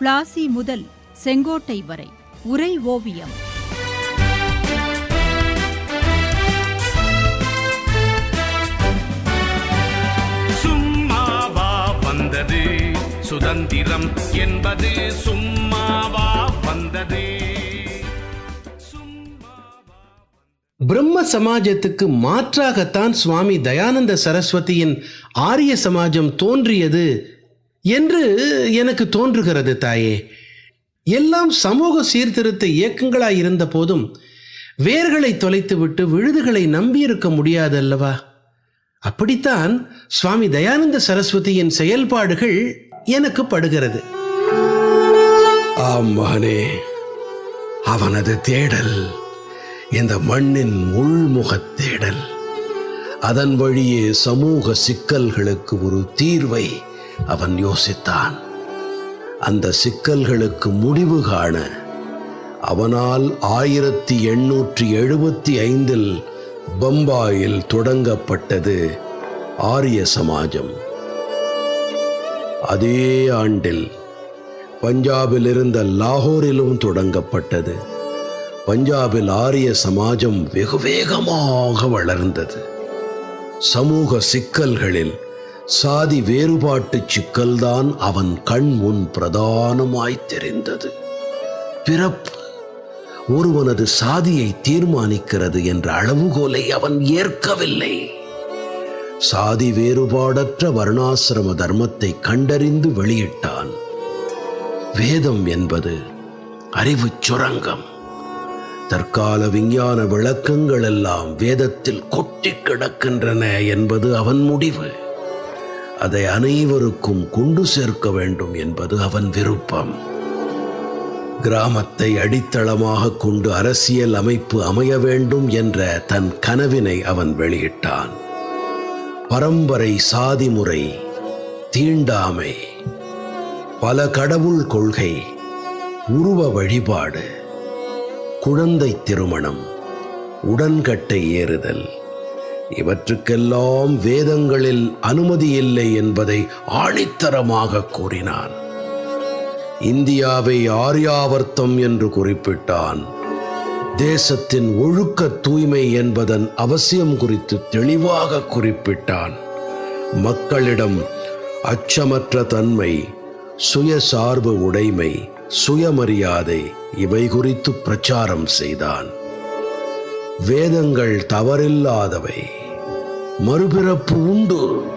பிளாசி முதல் செங்கோட்டை வரை உரை ஓவியம். சும்மாவா வந்தது சுதந்திரம் என்பது, சும்மாவா வந்தது. பிரம்ம சமாஜத்துக்கு மாற்றாகத்தான் சுவாமி தயானந்த சரஸ்வதியின் ஆரிய சமாஜம் தோன்றியது என்று எனக்கு தோன்றுகிறது தாயே. எல்லாம் சமூக சீர்திருத்த இயக்கங்களாய் இருந்த போதும் வேர்களை தொலைத்துவிட்டு விழுதுகளை நம்பியிருக்க முடியாதல்லவா? அப்படித்தான் சுவாமி தயானந்த சரஸ்வதியின் செயல்பாடுகள் எனக்கு படுகிறது. ஆமானே, அவனது தேடல் இந்த மண்ணின் உள்முகத் தேடல். அதன் வழியே சமூக சிக்கல்களுக்கு ஒரு தீர்வை அவன் யோசித்தான். அந்த சிக்கல்களுக்கு முடிவு காண அவனால் 1875 பம்பாயில் தொடங்கப்பட்டது ஆரிய சமாஜம். அதே ஆண்டில் பஞ்சாபில் இருந்த லாகூரிலும் தொடங்கப்பட்டது. பஞ்சாபில் ஆரிய சமாஜம் வெகு வேகமாக வளர்ந்தது. சமூக சிக்கல்களில் சாதி வேறுபாட்டு சிக்கல்தான் அவன் கண் முன் பிரதானமாய் தெரிந்தது. பிறப்பு ஒருவனது சாதியை தீர்மானிக்கிறது என்ற அளவுகோலை அவன் ஏற்கவில்லை. சாதி வேறுபாடற்ற வர்ணாசிரம தர்மத்தை கண்டறிந்து வெளியிட்டான். வேதம் என்பது அறிவு சுரங்கம். தற்கால விஞ்ஞான விளக்கங்கள் எல்லாம் வேதத்தில் கொட்டி கிடக்கின்றன என்பது அவன் முடிவு. அதை அனைவருக்கும் கொண்டு சேர்க்க வேண்டும் என்பது அவன் விருப்பம். கிராமத்தை அடித்தளமாக கொண்டு அரசியல் அமைப்பு அமைய வேண்டும் என்ற தன் கனவினை அவன் வெளியிட்டான். பரம்பரை சாதி முறை, தீண்டாமை, பல கடவுள் கொள்கை, உருவ வழிபாடு, குழந்தை திருமணம், உடன்கட்டை ஏறுதல், இவற்றுக்கெல்லாம் வேதங்களில் அனுமதி இல்லை என்பதை ஆணித்தரமாக கூறினான். இந்தியாவை ஆர்யாவர்த்தம் என்று குறிப்பிட்டான். தேசத்தின் ஒழுக்க தூய்மை என்பதன் அவசியம் குறித்து தெளிவாக குறிப்பிட்டான். மக்களிடம் அச்சமற்ற தன்மை, சுயசார்பு உடைமை, சுயமரியாதை இவை குறித்து பிரச்சாரம் செய்தான். வேதங்கள் தவறில்லாதவை, மறுபிறப்பு உண்டு,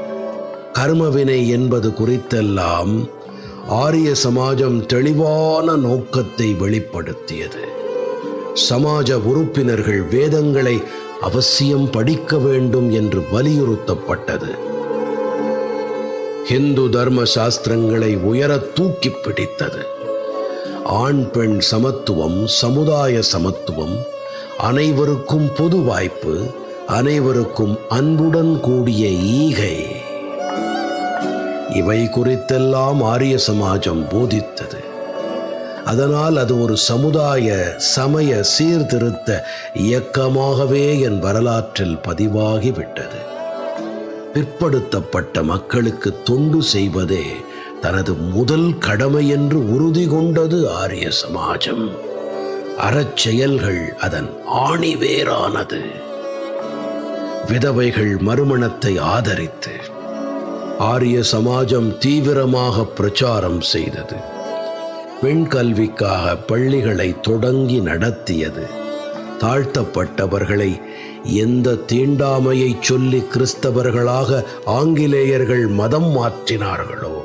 கர்மவினை என்பது குறித்தெல்லாம் ஆரிய சமாஜம் தெளிவான நோக்கத்தை வெளிப்படுத்தியது. சமாஜ உறுப்பினர்கள் வேதங்களை அவசியம் படிக்க வேண்டும் என்று வலியுறுத்தப்பட்டது. இந்து தர்ம சாஸ்திரங்களை உயர தூக்கி பிடித்தது. ஆண் பெண் சமத்துவம், சமுதாய சமத்துவம், அனைவருக்கும் பொது வாய்ப்பு, அனைவருக்கும் அன்புடன் கூடிய ஈகை, இவை குறித்தெல்லாம் ஆரிய சமாஜம் போதித்தது. அதனால் அது ஒரு சமுதாய சமய சீர்திருத்த இயக்கமாகவே என் வரலாற்றில் பதிவாகிவிட்டது. பிற்படுத்தப்பட்ட மக்களுக்கு தொண்டு செய்வதே தனது முதல் கடமை என்று உறுதி கொண்டது ஆரிய சமாஜம். அறச்செயல்கள் அதன் ஆணிவேரானது. விதவைகள் மறுமணத்தை ஆதரித்து ஆரிய சமாஜம் தீவிரமாக பிரச்சாரம் செய்தது. பெண் கல்விக்காக பள்ளிகளை தொடங்கி நடத்தியது. தாழ்த்தப்பட்டவர்களை எந்த தீண்டாமையை சொல்லி கிறிஸ்தவர்களாக ஆங்கிலேயர்கள் மதம் மாற்றினார்களோ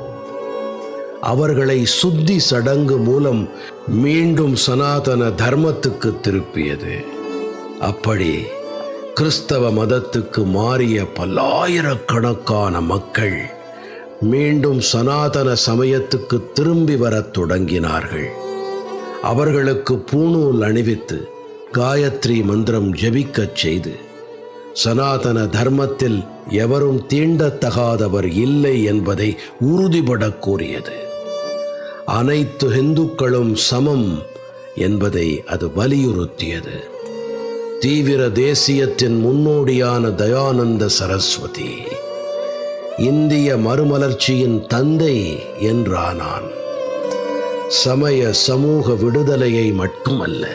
அவர்களை சுத்தி சடங்கு மூலம் மீண்டும் சனாதன தர்மத்துக்கு திருப்பியது. அப்படி கிறிஸ்தவ மதத்துக்கு மாறிய பல்லாயிரக்கணக்கான மக்கள் மீண்டும் சனாதன சமயத்துக்கு திரும்பி வரத் தொடங்கினார்கள். அவர்களுக்கு பூணூல் அணிவித்து காயத்ரி மந்திரம் ஜபிக்கச் செய்து சனாதன தர்மத்தில் எவரும் தீண்டத்தகாதவர் இல்லை என்பதை உறுதிபட கூறியது. அனைத்து இந்துக்களும் சமம் என்பதை அது வலியுறுத்தியது. தீவிர தேசியத்தின் முன்னோடியான தயானந்த சரஸ்வதி இந்திய மறுமலர்ச்சியின் தந்தை என்றானான். சமய சமூக விடுதலையை மட்டுமல்ல,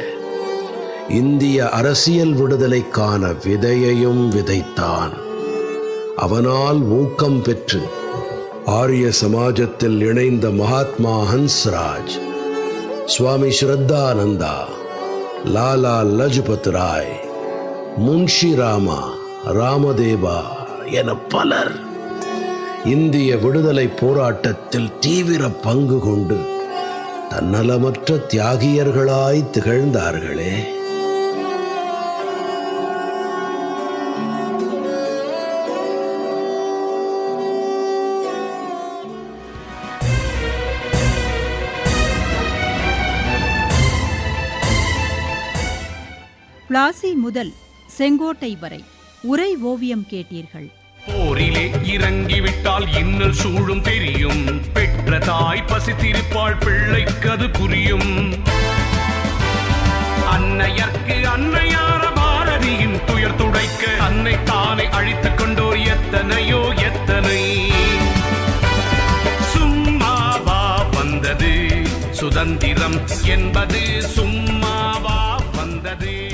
இந்திய அரசியல் விடுதலைக்கான விதையையும் விதைத்தான். அவனால் ஊக்கம் பெற்று ஆரிய சமாஜத்தில் இணைந்த மகாத்மா ஹன்ஸ்ராஜ், சுவாமி ஸ்ரத்தானந்தா, லாலா லஜபத் ராய், முன்ஷி ராமா, ராமதேவா என பலர் இந்திய விடுதலை போராட்டத்தில் தீவிர பங்கு கொண்டு தன்னலமற்ற தியாகியர்களாய் திகழ்ந்தார்களே. பிளாசி முதல் செங்கோட்டை வரை உரை ஓவியம் கேட்டீர்கள். போரிலே இறங்கிவிட்டால் இன்னல் சூழும் தெரியும். பெற்ற தாய் பசித்திருப்பாள், பிள்ளைக்கது புரியும். அன்னையர்க்கு அன்னையார பாரதியின் துயர் துடைக்க அன்னை தானே அழித்துக் கொண்டோர் எத்தனையோ எத்தனை. சும்மாவா வந்தது சுதந்திரம் என்பது, சும்மாவா வந்தது.